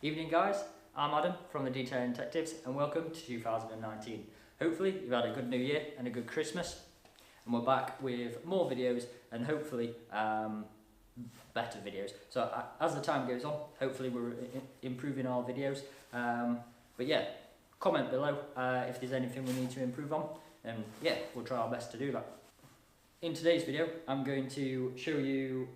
Evening guys, I'm Adam from the Detailing Detectives and welcome to 2019. Hopefully you've had a good new year and a good Christmas, and we're back with more videos and hopefully better videos. So as the time goes on, hopefully we're improving our videos, but yeah, comment below if there's anything we need to improve on, and yeah, we'll try our best to do that. In today's video I'm going to show you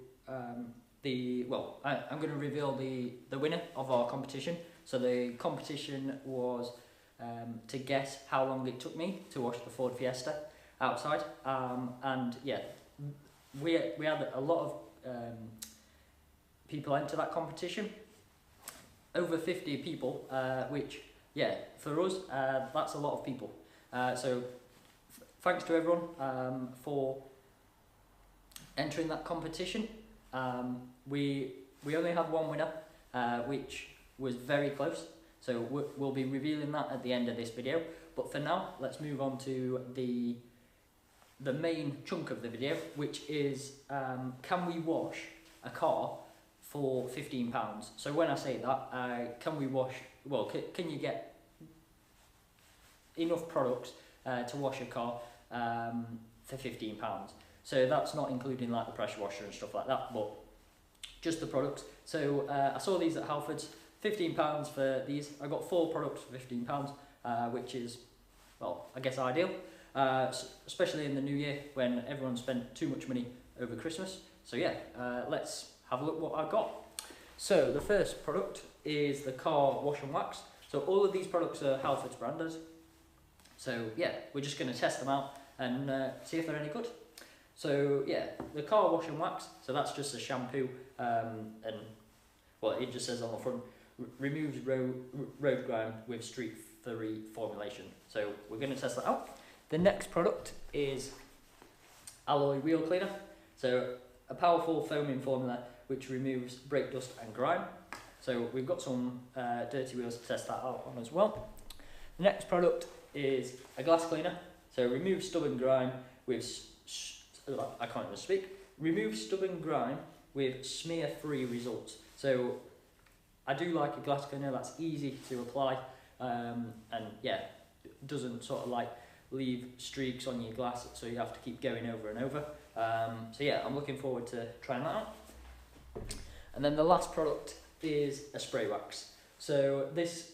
I'm going to reveal the winner of our competition. So the competition was to guess how long it took me to wash the Ford Fiesta outside, and yeah, we had a lot of people enter that competition, over 50 people, which yeah, for us that's a lot of people. So thanks to everyone for entering that competition. We only had one winner, which was very close, so we'll be revealing that at the end of this video. But for now, let's move on to the main chunk of the video, which is can we wash a car for £15? So when I say that, can we wash, well, can you get enough products to wash a car for £15? So that's not including like the pressure washer and stuff like that, but just the products. So I saw these at Halfords, £15 for these. I got 4 products for £15, which is, well, I guess ideal, especially in the new year when everyone spent too much money over Christmas. So yeah, let's have a look what I got. So the first product is the car wash and wax. So all of these products are Halfords branded. So yeah, we're just going to test them out and see if they're any good. So yeah, the car wash and wax, so that's just a shampoo, and well, it just says on the front, removes road grime with streak-free formulation. So we're going to test that out. The next product is alloy wheel cleaner. So a powerful foaming formula which removes brake dust and grime. So we've got some dirty wheels to test that out on as well. The next product is a glass cleaner. So removes stubborn grime with I can't even speak. Remove stubborn grime with smear-free results. So I do like a glass cleaner that's easy to apply, and yeah, doesn't sort of like leave streaks on your glass, so you have to keep going over and over. So yeah, I'm looking forward to trying that out. And then the last product is a spray wax. So this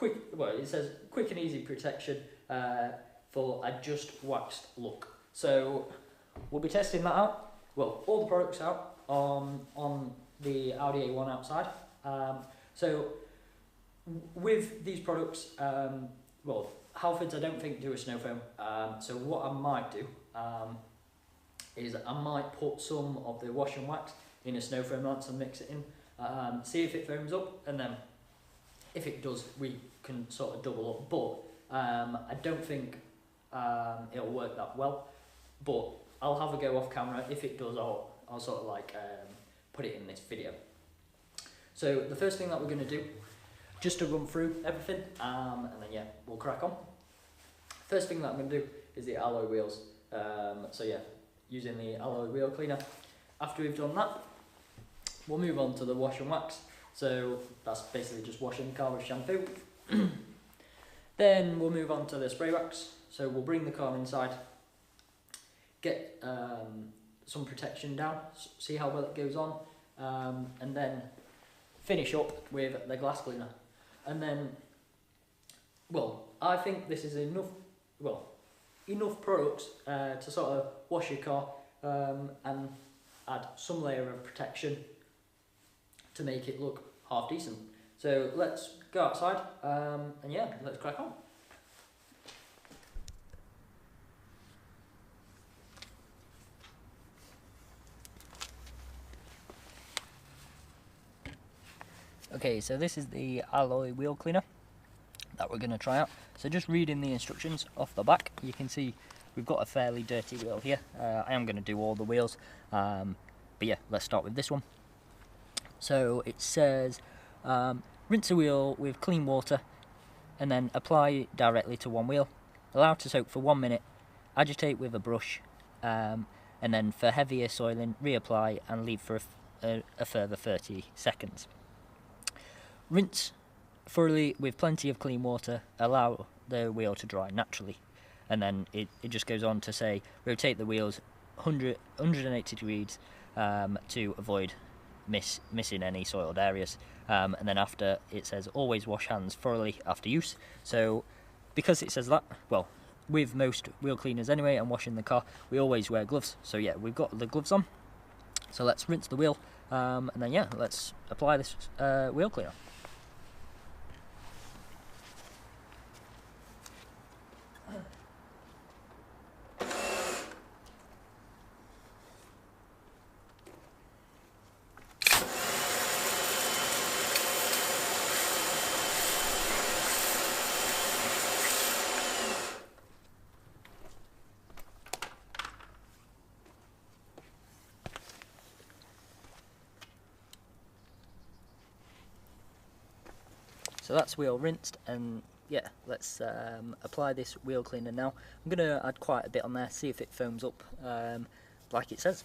it says quick and easy protection for a just waxed look. So we'll be testing that out. Well, all the products out on the Audi A1 outside. So with these products, well, Halfords I don't think do a snow foam. So what I might do is I might put some of the wash and wax in a snow foam lance and mix it in, see if it foams up, and then if it does, we can sort of double up. But I don't think it'll work that well. But I'll have a go off camera. If it does, I'll sort of like put it in this video. So the first thing that we're going to do, just to run through everything, and then yeah, we'll crack on. First thing that I'm going to do is the alloy wheels. So yeah, using the alloy wheel cleaner. After we've done that, we'll move on to the wash and wax. So that's basically just washing the car with shampoo. Then we'll move on to the spray wax. So we'll bring the car inside, get some protection down, see how well it goes on, and then finish up with the glass cleaner. And then, well, I think this is enough products to sort of wash your car and add some layer of protection to make it look half decent. So let's go outside and yeah, let's crack on. Okay, so this is the alloy wheel cleaner that we're going to try out. So just reading the instructions off the back, you can see we've got a fairly dirty wheel here. I am going to do all the wheels, but yeah, let's start with this one. So it says rinse the wheel with clean water and then apply directly to one wheel. Allow to soak for 1 minute, agitate with a brush, and then for heavier soiling, reapply and leave for a further 30 seconds. rinse thoroughly with plenty of clean water, allow the wheel to dry naturally, and then it just goes on to say rotate the wheels 180 degrees to avoid missing any soiled areas, and then after it says always wash hands thoroughly after use. So because it says that, well, with most wheel cleaners anyway and washing the car, we always wear gloves, so yeah, we've got the gloves on. So let's rinse the wheel, and then yeah, let's apply this wheel cleaner. So that's wheel rinsed, and yeah, let's apply this wheel cleaner now. I'm going to add quite a bit on there, see if it foams up like it says.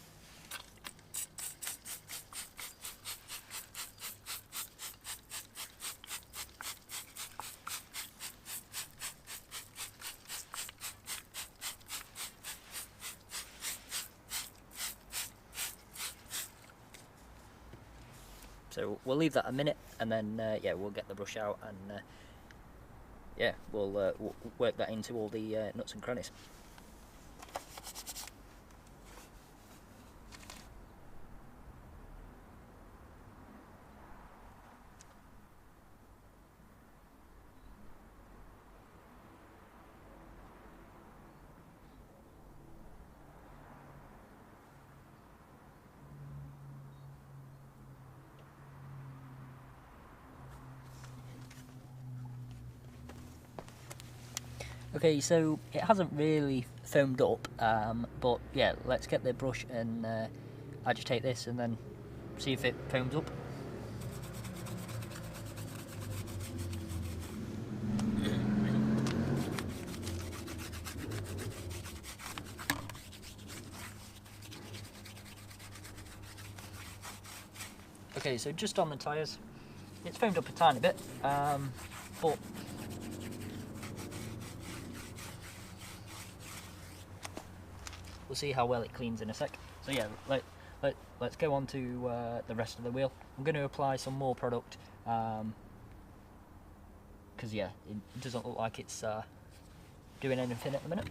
So we'll leave that a minute, and then yeah, we'll get the brush out, and yeah, we'll work that into all the nuts and crannies. Okay, so it hasn't really foamed up, but yeah, let's get the brush and agitate this and then see if it foams up. Okay, so just on the tyres, it's foamed up a tiny bit, but we'll see how well it cleans in a sec. So yeah, let's go on to the rest of the wheel. I'm going to apply some more product, because yeah, it doesn't look like it's doing anything at the minute.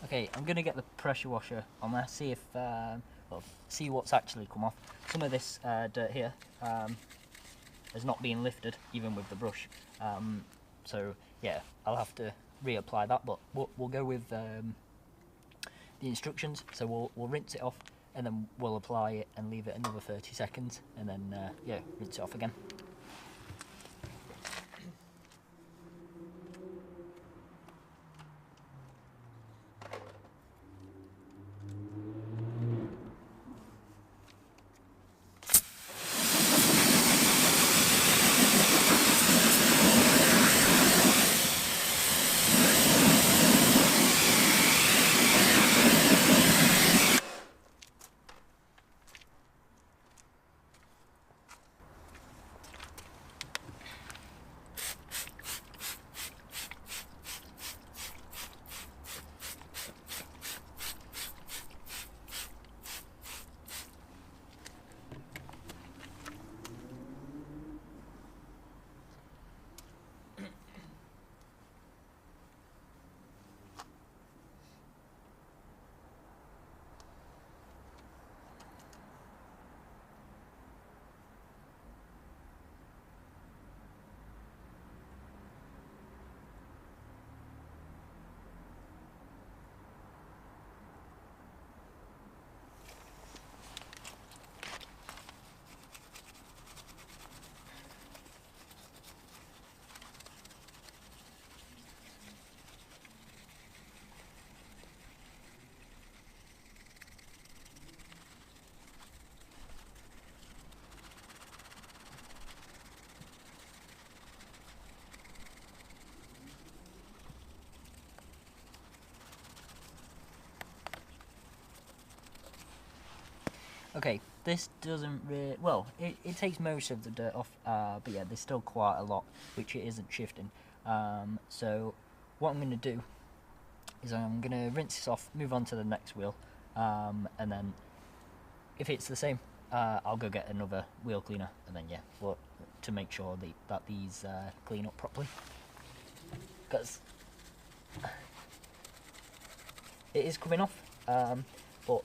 Okay, I'm going to get the pressure washer on there, see if, well, see what's actually come off. Some of this dirt here has not been lifted, even with the brush. So yeah, I'll have to reapply that, but we'll go with the instructions. So we'll rinse it off, and then we'll apply it and leave it another 30 seconds, and then yeah, rinse it off again. Okay, this doesn't really... Well, it takes most of the dirt off, but yeah, there's still quite a lot, which it isn't shifting. So what I'm going to do is I'm going to rinse this off, move on to the next wheel, and then if it's the same, I'll go get another wheel cleaner, and then yeah, to make sure that these clean up properly. Because it is coming off, but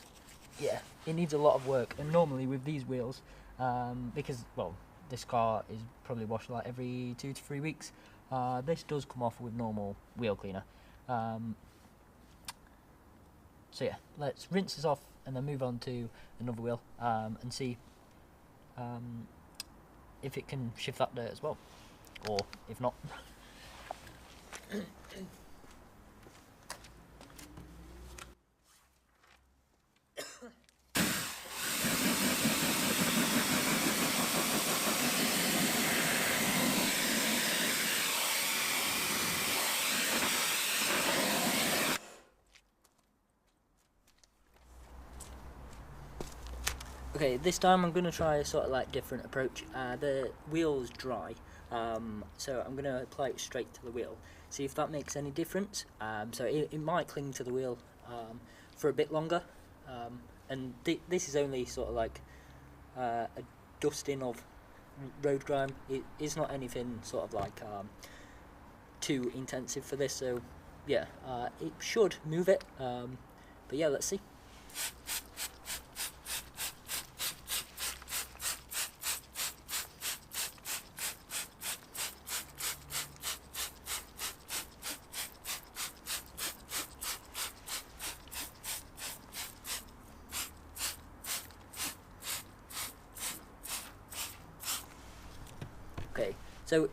yeah, it needs a lot of work. And normally with these wheels, because well, this car is probably washed like every 2 to 3 weeks, this does come off with normal wheel cleaner. So yeah, let's rinse this off and then move on to another wheel, and see if it can shift that dirt as well, or if not. Okay, this time I'm going to try a sort of like different approach. The wheel's dry, so I'm going to apply it straight to the wheel, see if that makes any difference. So it might cling to the wheel for a bit longer, and this is only sort of like a dusting of road grime. It is not anything sort of like too intensive for this, so yeah, it should move it, but yeah, let's see. Okay, so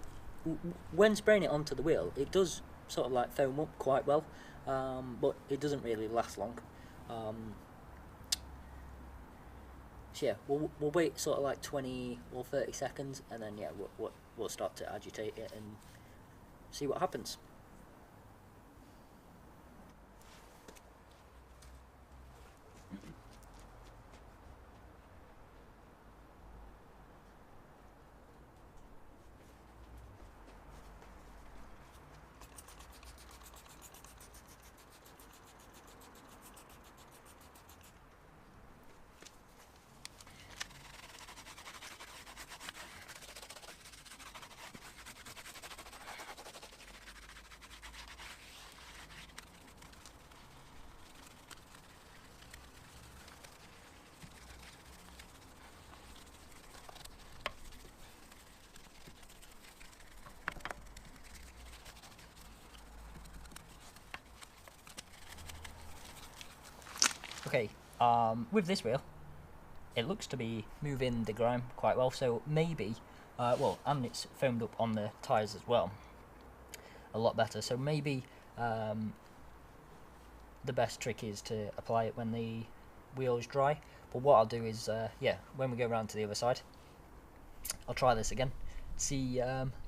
when spraying it onto the wheel, it does sort of like foam up quite well, but it doesn't really last long. So yeah, we'll wait sort of like 20 or 30 seconds, and then yeah, we'll start to agitate it and see what happens. Okay, with this wheel, it looks to be moving the grime quite well, so maybe, well, and it's foamed up on the tyres as well, a lot better, so maybe the best trick is to apply it when the wheel is dry. But what I'll do is, yeah, when we go around to the other side, I'll try this again, see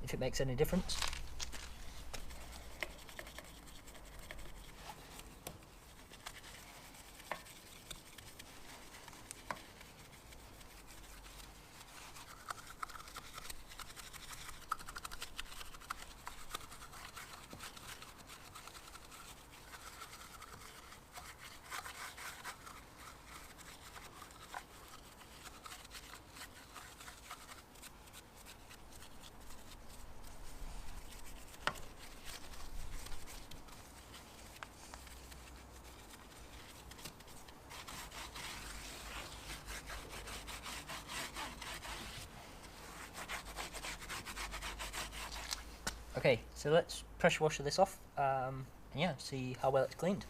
if it makes any difference. Okay, so let's pressure washer this off, and yeah, see how well it's cleaned.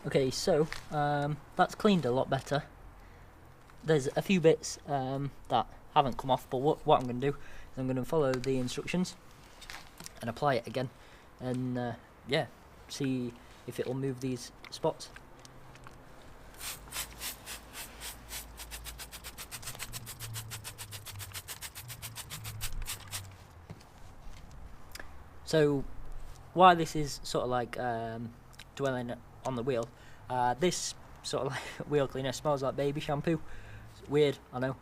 Okay, so that's cleaned a lot better. There's a few bits that haven't come off, but what I'm going to do is I'm going to follow the instructions and apply it again, and yeah, see if it'll move these spots. So why this is sort of like dwelling on the wheel, this sort of like wheel cleaner smells like baby shampoo. It's weird, I know,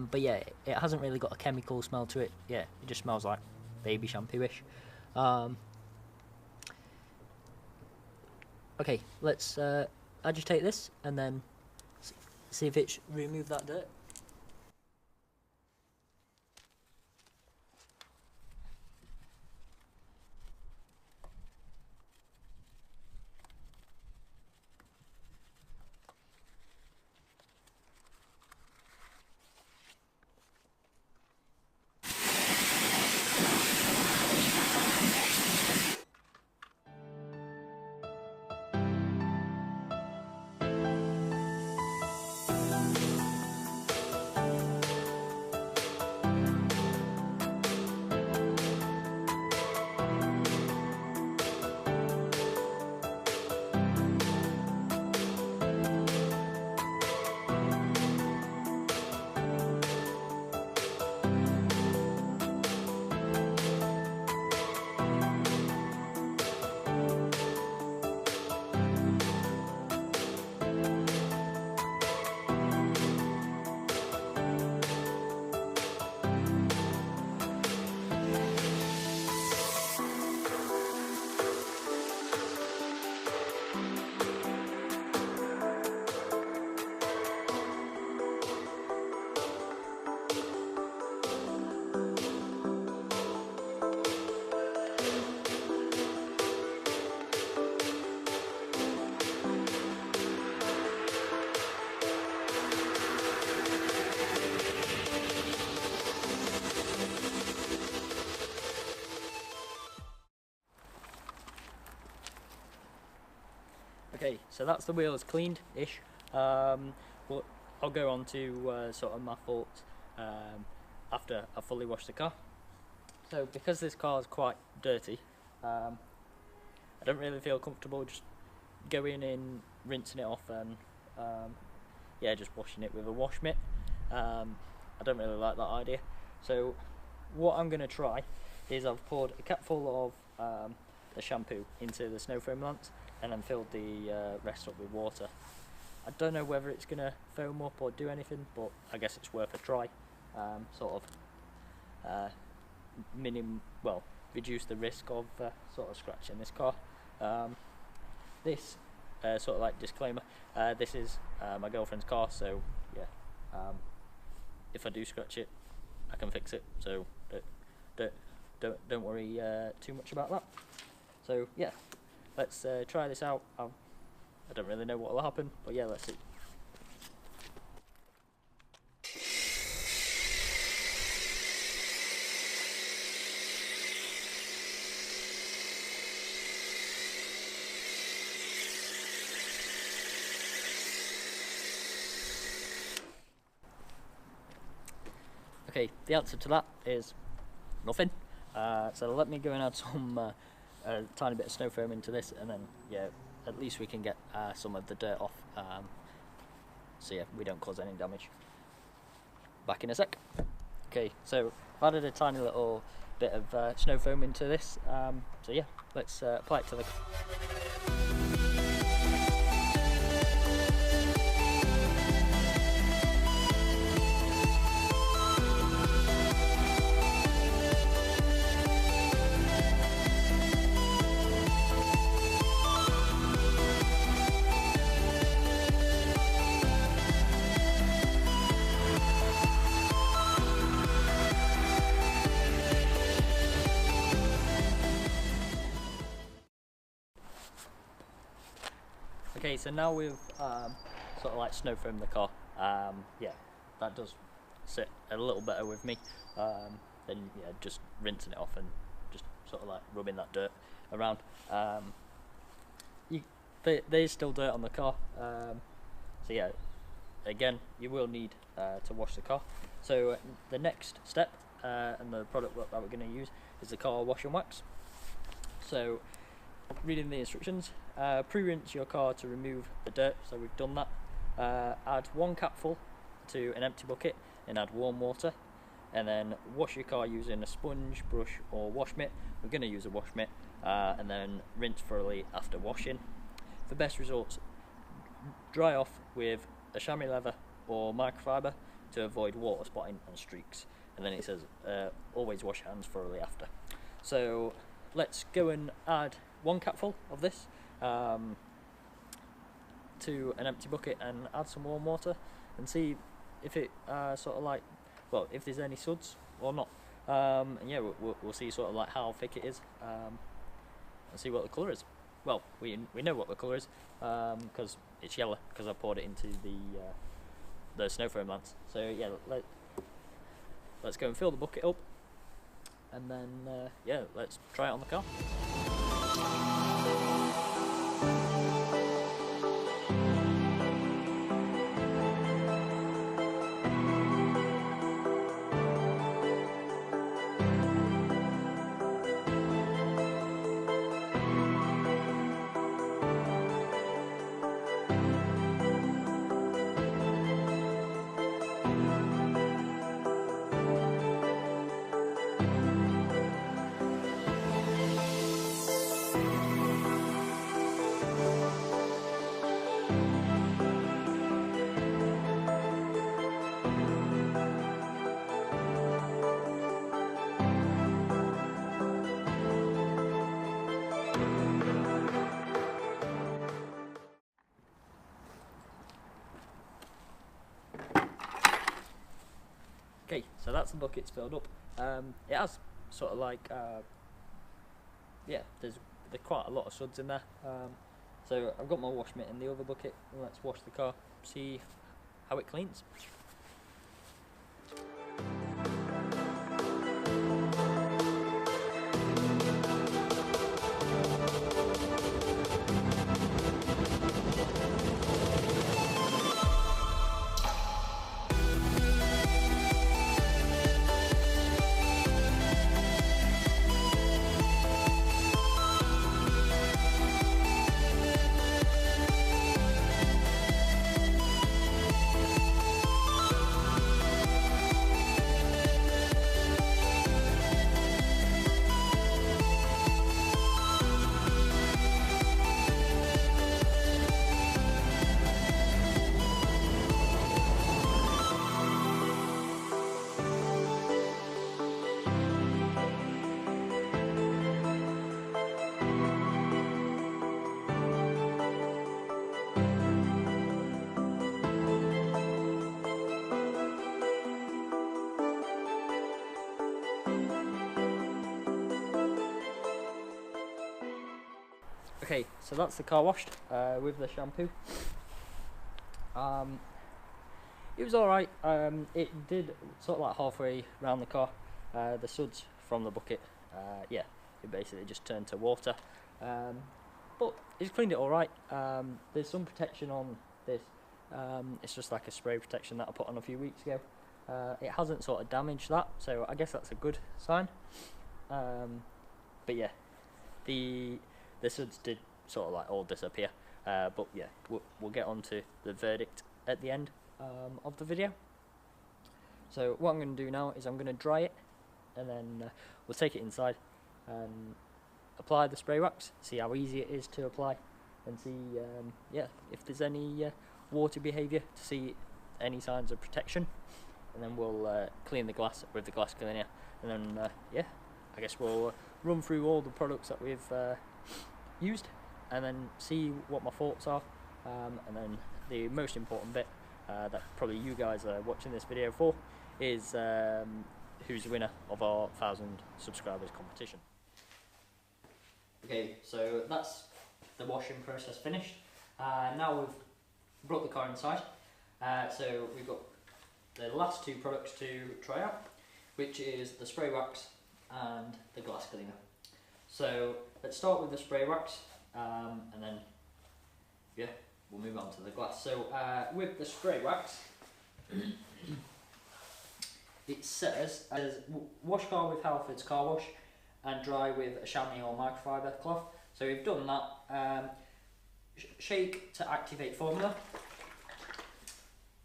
but yeah, it hasn't really got a chemical smell to it. Yeah, it just smells like baby shampoo-ish. Okay, let's agitate this and then see if it's removed that dirt. Okay, so that's the wheels cleaned-ish. But I'll go on to sort of my thoughts after I fully wash the car. So because this car is quite dirty, I don't really feel comfortable just going in, rinsing it off, and yeah, just washing it with a wash mitt. I don't really like that idea. So what I'm going to try is I've poured a capful of the shampoo into the snow foam lamps and then filled the rest up with water. I don't know whether it's going to foam up or do anything, but I guess it's worth a try. Sort of reduce the risk of sort of scratching this car. This sort of like disclaimer, this is my girlfriend's car, so yeah, if I do scratch it, I can fix it, so don't worry too much about that. So yeah, let's try this out. I don't really know what will happen, but yeah, let's see. Okay, the answer to that is nothing. So let me go and add some a tiny bit of snow foam into this, and then yeah, at least we can get some of the dirt off. So yeah, we don't cause any damage. Back in a sec. Okay, so I've added a tiny little bit of snow foam into this. So yeah, let's apply it to the. Okay, so now we've sort of like snow foamed the car. Yeah, that does sit a little better with me. Then yeah, just rinsing it off and just sort of like rubbing that dirt around. There's still dirt on the car. So yeah, again, you will need to wash the car. So the next step and the product that we're going to use is the car wash and wax. So reading the instructions, pre-rinse your car to remove the dirt, so we've done that. Add 1 capful to an empty bucket and add warm water, and then wash your car using a sponge, brush or wash mitt. We're going to use a wash mitt, and then rinse thoroughly after washing. For best results, dry off with a chamois leather or microfiber to avoid water spotting and streaks. And then it says always wash hands thoroughly after. So let's go and add 1 capful of this to an empty bucket and add some warm water and see if it sort of like, well, if there's any suds or not. And yeah, we'll see sort of like how thick it is and see what the colour is. Well, we know what the colour is because it's yellow because I poured it into the snow foam lance. So yeah, let's go and fill the bucket up, and then yeah, let's try it on the car. Okay, so that's the bucket's filled up. It has sort of like, yeah, there's quite a lot of suds in there. So I've got my wash mitt in the other bucket, and let's wash the car, see how it cleans. Okay, so that's the car washed with the shampoo. It was alright. It did sort of like halfway around the car. The suds from the bucket, yeah, it basically just turned to water. But it's cleaned it alright. There's some protection on this. It's just like a spray protection that I put on a few weeks ago. It hasn't sort of damaged that, so I guess that's a good sign. But yeah, the suds did sort of like all disappear. But yeah, we'll get on to the verdict at the end of the video. So what I'm going to do now is I'm going to dry it, and then we'll take it inside and apply the spray wax, see how easy it is to apply, and see yeah, if there's any water behaviour, to see any signs of protection. And then we'll clean the glass with the glass cleaner, and then yeah, I guess we'll run through all the products that we've used, and then see what my thoughts are, and then the most important bit that probably you guys are watching this video for is who's the winner of our 1,000 subscribers competition. Okay, so that's the washing process finished. Now we've brought the car inside, so we've got the last 2 products to try out, which is the spray wax and the glass cleaner. So let's start with the spray wax, and then yeah, we'll move on to the glass. So with the spray wax, it says wash car with Halfords car wash and dry with a chamois or microfiber cloth. So we've done that. Shake to activate formula.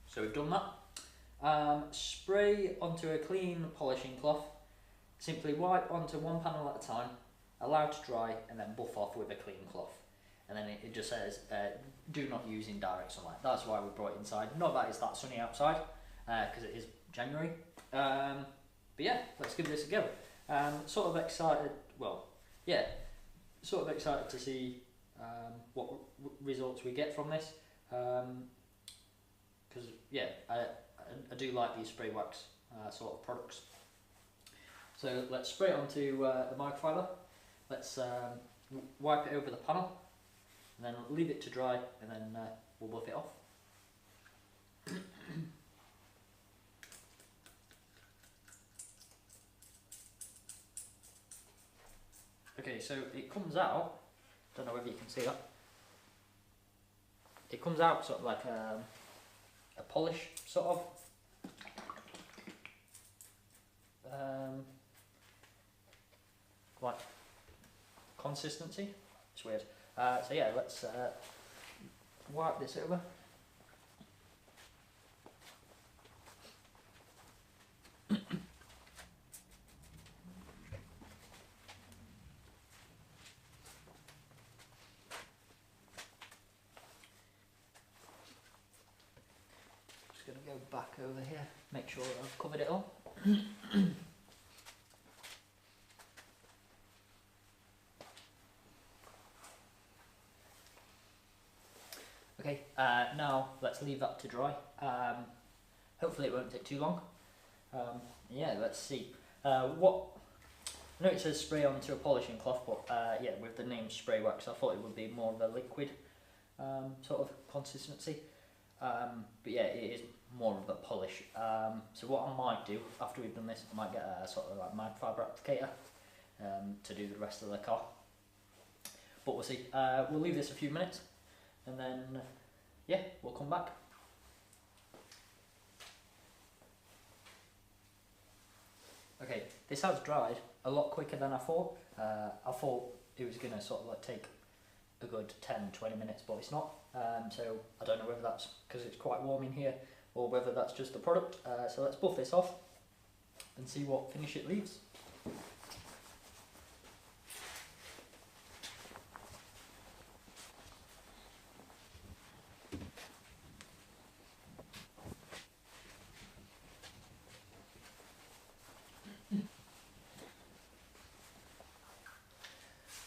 So we've done that. Spray onto a clean polishing cloth. Simply wipe onto one panel at a time, allow to dry, and then buff off with a clean cloth. And then it just says, do not use in direct sunlight. That's why we brought it inside. Not that it's that sunny outside, because it is January. But yeah, let's give this a go. Sort of excited, well, yeah, sort of excited to see what results we get from this. Because yeah, I do like these spray wax sort of products. So let's spray it onto the microfiber. Let's wipe it over the panel, and then leave it to dry, and then we'll buff it off. Okay, so it comes out, don't know whether you can see that, it comes out sort of like a polish sort of. Like consistency. It's weird. So yeah, let's wipe this over. Just gonna go back over here, make sure I've covered it all. Okay, now let's leave that to dry. Hopefully it won't take too long. Yeah, let's see. What I know it says spray onto a polishing cloth, but yeah, with the name spray wax, I thought it would be more of a liquid sort of consistency. But yeah, it is more of a polish. So what I might do after we've done this, I might get a sort of like microfiber applicator to do the rest of the car. But we'll see. We'll leave this a few minutes, and then yeah, we'll come back. Okay, this has dried a lot quicker than I thought. I thought it was going to sort of like take a good 10-20 minutes, but it's not. So I don't know whether that's because it's quite warm in here or whether that's just the product. So let's buff this off and see what finish it leaves.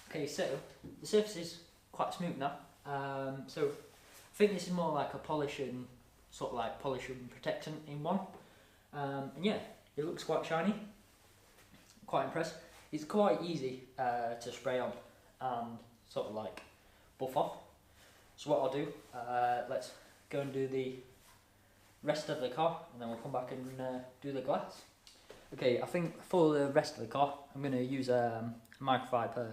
Okay, so the surface is quite smooth now. So I think this is more like a polish and sort of like polish and protectant in one. And yeah, it looks quite shiny. Quite impressed. It's quite easy to spray on and sort of like buff off. So what I'll do, let's go and do the rest of the car, and then we'll come back and do the glass. Okay, I think for the rest of the car, I'm going to use a microfiber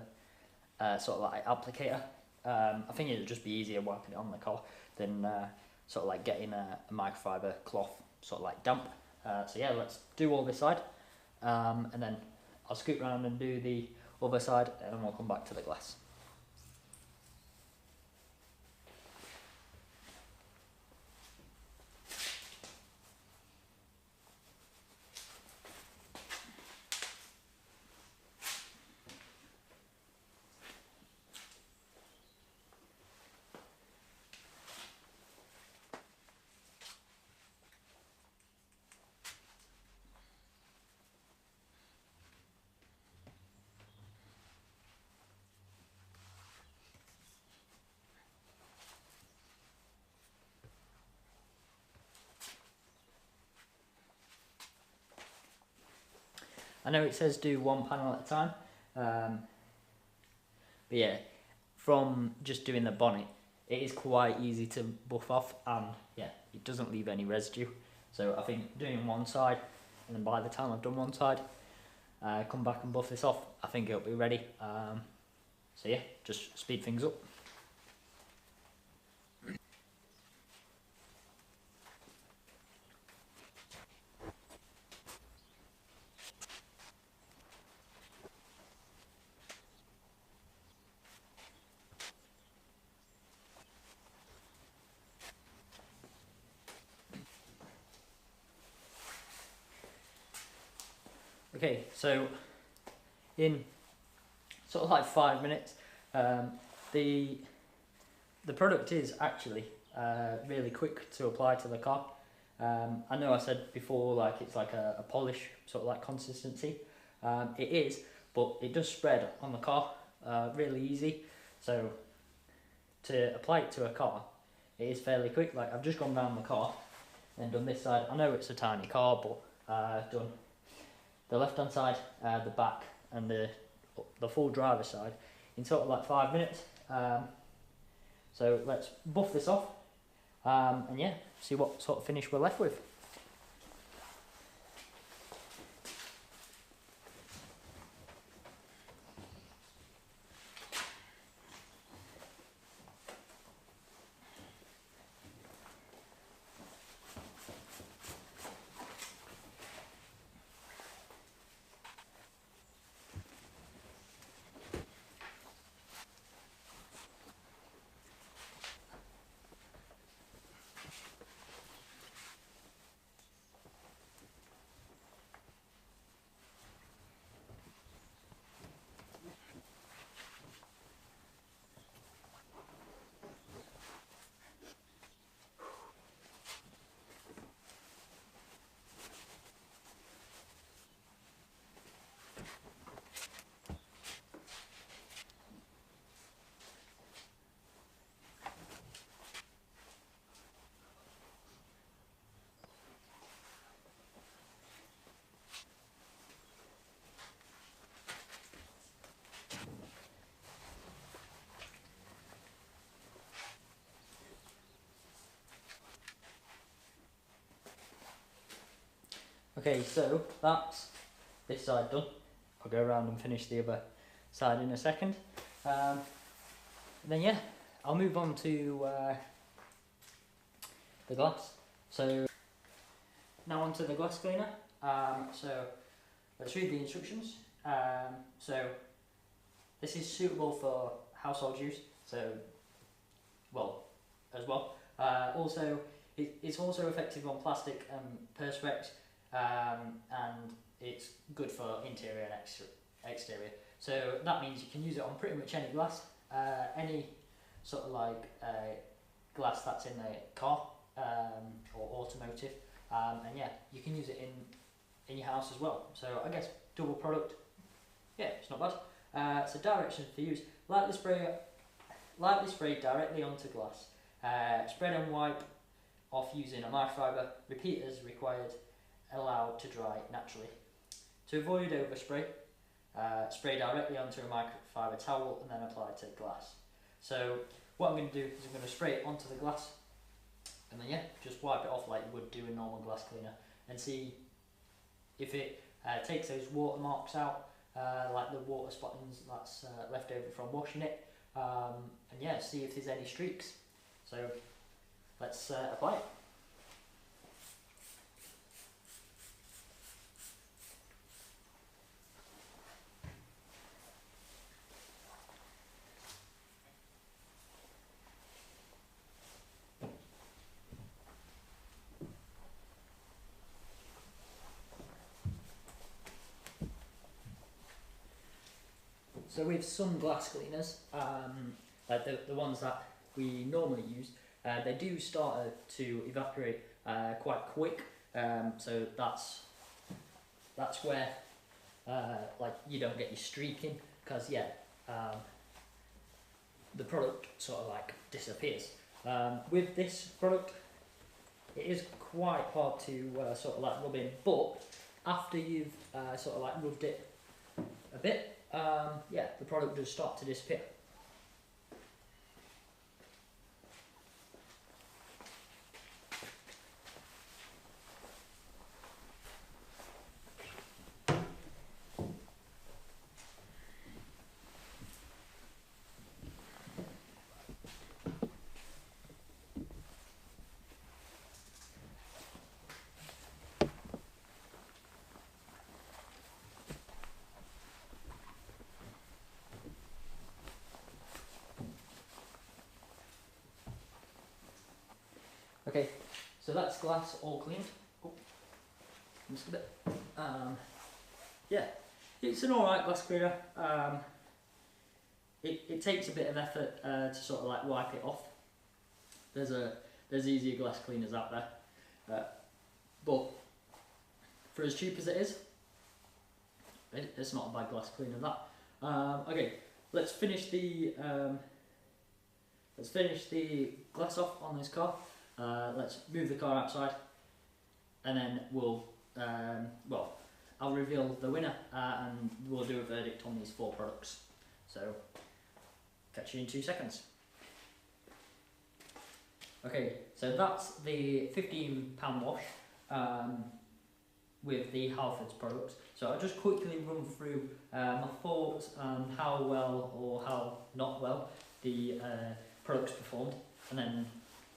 sort of like applicator. I think it'll just be easier wiping it on the car than sort of like getting a microfiber cloth sort of like damp. So yeah, let's do all this side, and then I'll scoot around and do the other side, and we'll come back to the glass. I know it says do one panel at a time, but yeah, from just doing the bonnet, it is quite easy to buff off, and yeah, it doesn't leave any residue. So I think doing one side, and then by the time I've done one side, come back and buff this off, I think it'll be ready. So yeah, just speed things up. Okay, so in sort of like 5 minutes, the product is actually really quick to apply to the car. I know I said before, like it's like a polish sort of like consistency. It is, but it does spread on the car really easy. So to apply it to a car, it is fairly quick. Like I've just gone round the car and done this side. I know it's a tiny car, but I've done the left hand side, the back, and the full driver's side in sort of like 5 minutes. So let's buff this off and yeah, see what sort of finish we're left with. Okay, so that's this side done. I'll go around and finish the other side in a second. Then yeah, I'll move on to the glass. So now onto the glass cleaner. So let's read the instructions. So this is suitable for household use. So well, as well. Also, it's also effective on plastic and perspex. And it's good for interior and exterior. So that means you can use it on pretty much any glass, any sort of like glass that's in a car or automotive, and yeah, you can use it in your house as well. So I guess double product, yeah, it's not bad. So directions for use: lightly spray directly onto glass. Spread and wipe off using a microfiber. Repeat as required. Allowed to dry naturally. To avoid overspray, spray directly onto a microfiber towel and then apply to glass. So what I'm going to do is I'm going to spray it onto the glass and then yeah, just wipe it off like you would do a normal glass cleaner and see if it takes those watermarks out, like the water spottings that's left over from washing it, and yeah, see if there's any streaks. So let's apply it. So with some glass cleaners, like the ones that we normally use, they do start to evaporate quite quick. So that's where like you don't get your streaking, because yeah, the product sort of like disappears. With this product, it is quite hard to sort of like rub in, but after you've sort of like rubbed it a bit, yeah, the product does start to disappear. Okay, so that's glass all cleaned. Oh, just a bit. yeah, it's an alright glass cleaner. It takes a bit of effort to sort of like wipe it off. There's easier glass cleaners out there, but for as cheap as it is, it's not a bad glass cleaner. That okay. Let's finish the glass off on this car. Let's move the car outside, and then we'll I'll reveal the winner and we'll do a verdict on these 4 products. So, catch you in 2 seconds. Okay, so that's the £15 wash with the Halfords products. So I'll just quickly run through my thoughts on how well or how not well the products performed, and then,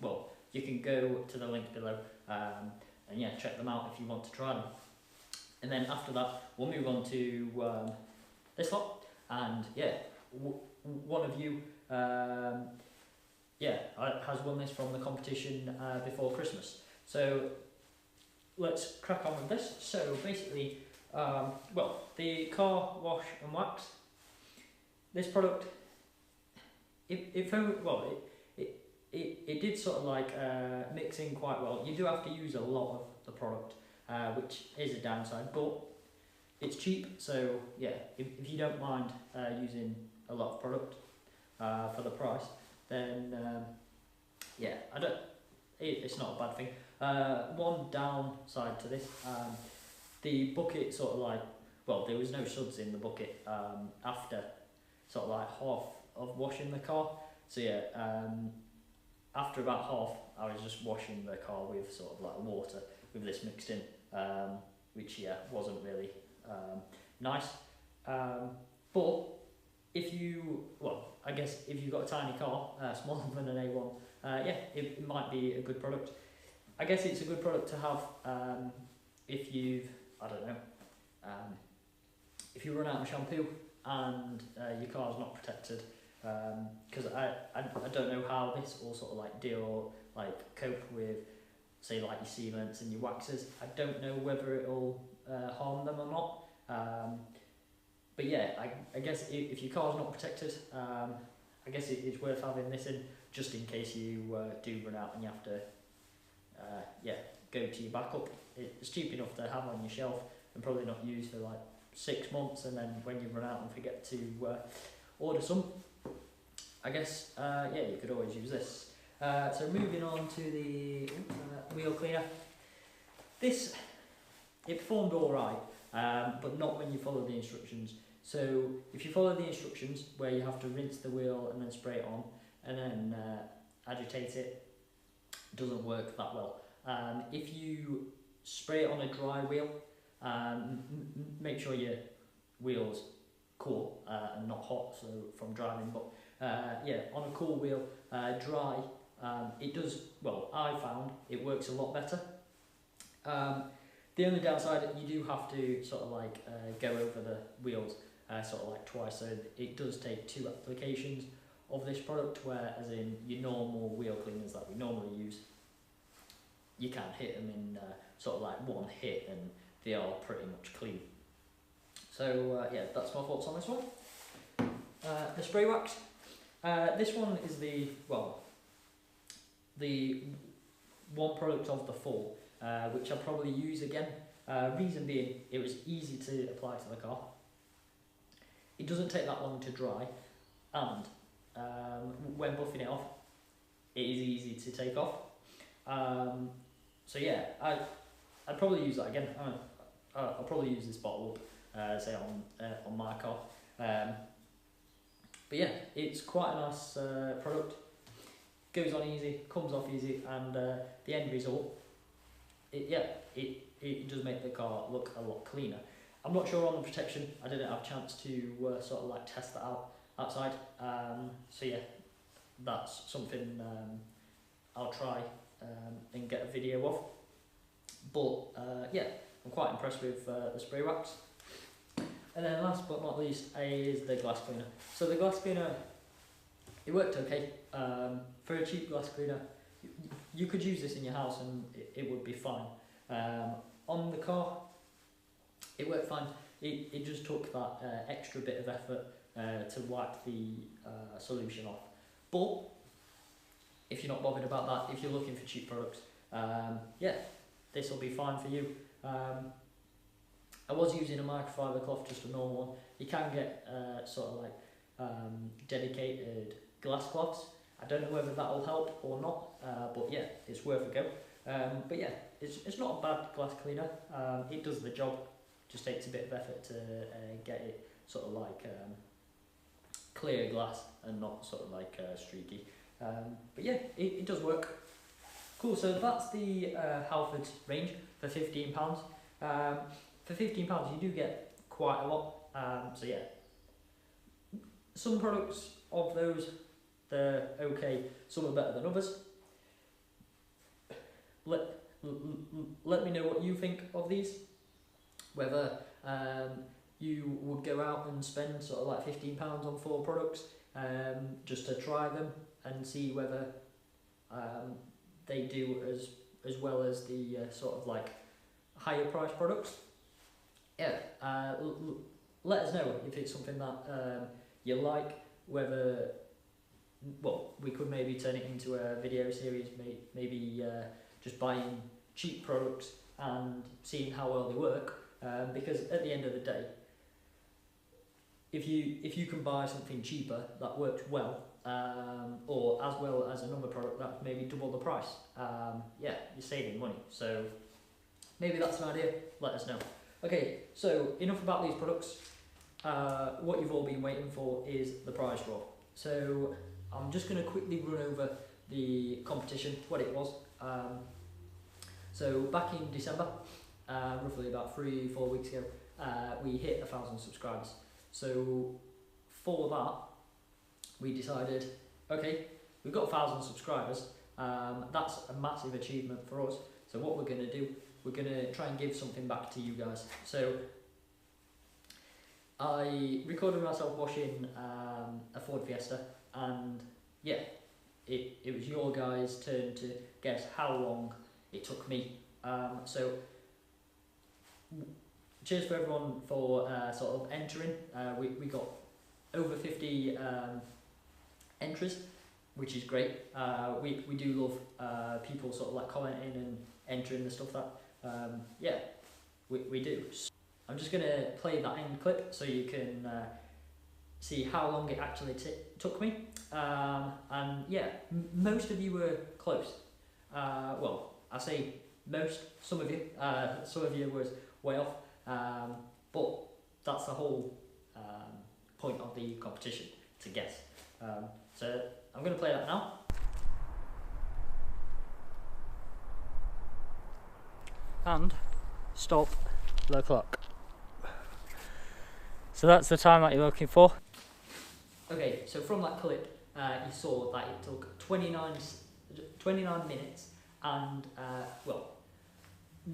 well, you can go to the link below and yeah, check them out if you want to try them. And then after that, we'll move on to this lot, and yeah, one of you yeah, has won this from the competition before Christmas. So let's crack on with this. So basically, well, the car wash and wax, this product, it did sort of like mix in quite well. You do have to use a lot of the product, which is a downside, but it's cheap, so yeah, if you don't mind using a lot of product for the price, then yeah, it's not a bad thing. One downside to this, the bucket sort of like, well, there was no suds in the bucket after sort of like half of washing the car, so yeah, after about half I was just washing the car with sort of like water with this mixed in, which yeah, wasn't really nice, but if you, well, I guess if you've got a tiny car, smaller than an A1, yeah, it might be a good product. I guess it's a good product to have if you've, I don't know, if you run out of shampoo and your car's not protected, because I don't know how this will sort of like deal or like cope with, say, like your sealants and your waxes. I don't know whether it'll harm them or not. But yeah, I guess if your car's not protected, I guess it's worth having this in, just in case you do run out and you have to yeah, go to your backup. It's cheap enough to have on your shelf and probably not use for like 6 months, and then when you run out and forget to order some, I guess yeah, you could always use this. So moving on to the wheel cleaner. This, it performed alright, but not when you follow the instructions. So if you follow the instructions where you have to rinse the wheel and then spray it on and then agitate it, doesn't work that well. If you spray it on a dry wheel, make sure your wheel's cool and not hot, so from driving, but yeah, on a cool wheel, dry, it does, well, I found it works a lot better. The only downside, you do have to sort of like go over the wheels sort of like twice, so it does take 2 applications of this product, whereas in your normal wheel cleaners that we normally use, you can hit them in sort of like one hit and they are pretty much clean. So yeah, that's my thoughts on this one. The spray wax, this one is the, well, the one product of the 4 which I'll probably use again. Reason being, it was easy to apply to the car. It doesn't take that long to dry, and when buffing it off, it is easy to take off. So yeah, I'd probably use that again. I'll probably use this bottle up, say on my car. But yeah, it's quite a nice product. Goes on easy, comes off easy, and the end result, it does make the car look a lot cleaner. I'm not sure on the protection. I didn't have a chance to sort of like test that out outside. So yeah, that's something I'll try and get a video of. But yeah, I'm quite impressed with the spray wax. And then last but not least is the glass cleaner. So the glass cleaner, it worked okay. For a cheap glass cleaner, you could use this in your house and it would be fine. On the car, it worked fine. it just took that extra bit of effort to wipe the solution off. But if you're not bothered about that, if you're looking for cheap products, yeah, this will be fine for you. I was using a microfiber cloth, just a normal one. You can get sort of like dedicated glass cloths. I don't know whether that will help or not, but yeah, it's worth a go. But yeah, it's not a bad glass cleaner. It does the job. Just takes a bit of effort to get it sort of like clear glass and not sort of like streaky. But yeah, it does work. Cool, so that's the Halfords range for £15. For £15 you do get quite a lot. So yeah, some products of those, they're okay, some are better than others. Let me know what you think of these, whether you would go out and spend sort of like £15 on 4 products just to try them and see whether they do as well as the sort of like higher price products. Yeah, let us know if it's something that you like, whether, well, we could maybe turn it into a video series, maybe just buying cheap products and seeing how well they work, because at the end of the day, if you can buy something cheaper that works well, or as well as another product that's maybe double the price, yeah, you're saving money. So maybe that's an idea, let us know. Okay, so enough about these products. What you've all been waiting for is the prize draw. So I'm just going to quickly run over the competition, what it was. So back in December, roughly about 3-4 weeks ago, we hit 1,000 subscribers. So for that, we decided, okay, we've got 1,000 subscribers. That's a massive achievement for us. So what we're going to do, we're going to try and give something back to you guys. So I recorded myself washing a Ford Fiesta, and yeah, it was your guys' turn to guess how long it took me. So cheers for everyone for sort of entering. We got over 50 entries, which is great. We do love people sort of like commenting and entering the stuff that yeah, we do. I'm just going to play that end clip so you can see how long it actually took me. And yeah, most of you were close. Well, I say most, some of you was way off, but that's the whole point of the competition, to guess. So I'm going to play that now. And stop the clock. So that's the time that you're looking for. Okay, so from that clip, you saw that it took 29 minutes and, well,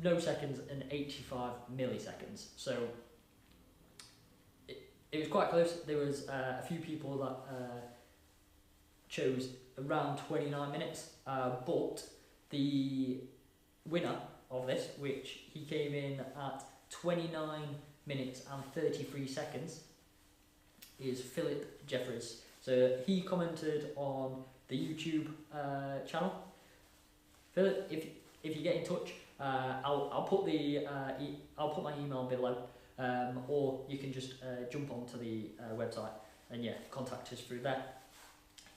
no seconds and 85 milliseconds. So it was quite close. There was a few people that chose around 29 minutes, but the winner of this, which he came in at 29 minutes and 33 seconds, is Philip Jeffries. So he commented on the YouTube channel. Philip, if you get in touch, I'll put the I'll put my email below, or you can just jump onto the website and yeah, contact us through there.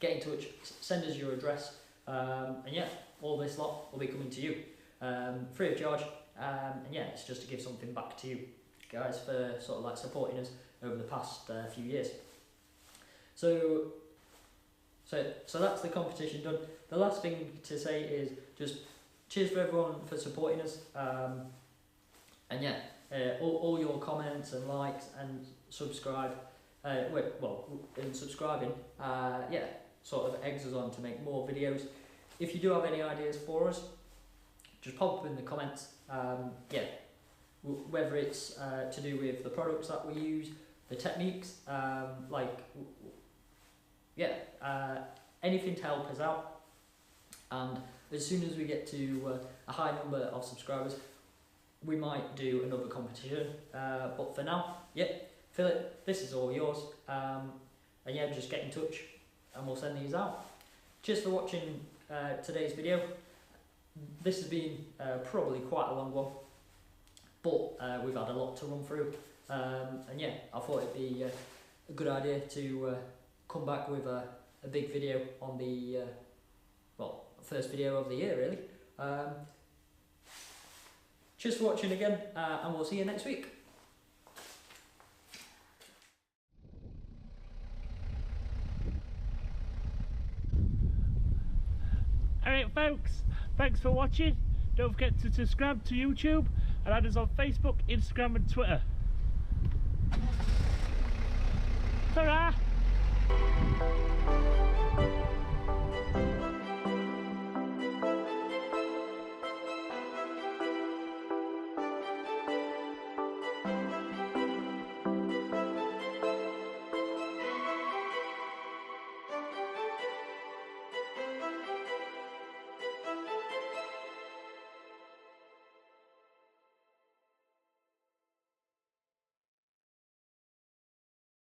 Get in touch, send us your address, and yeah, all this lot will be coming to you, free of charge. And yeah, it's just to give something back to you guys for sort of like supporting us over the past few years. So that's the competition done. The last thing to say is just cheers for everyone for supporting us, and yeah, all your comments and likes and subscribe, and subscribing, yeah, sort of eggs us on to make more videos. If you do have any ideas for us, just pop up in the comments. Yeah, whether it's to do with the products that we use, the techniques, anything to help us out. And as soon as we get to a high number of subscribers, we might do another competition, but for now, yeah, Philip, this is all yours, and yeah, just get in touch and we'll send these out. Cheers for watching today's video. This has been probably quite a long one, but we've had a lot to run through, and yeah, I thought it'd be a good idea to come back with a big video on the well, first video of the year really. Cheers for watching again, and we'll see you next week. Alright folks, thanks for watching. Don't forget to subscribe to YouTube and add us on Facebook, Instagram and Twitter. Ta-ra!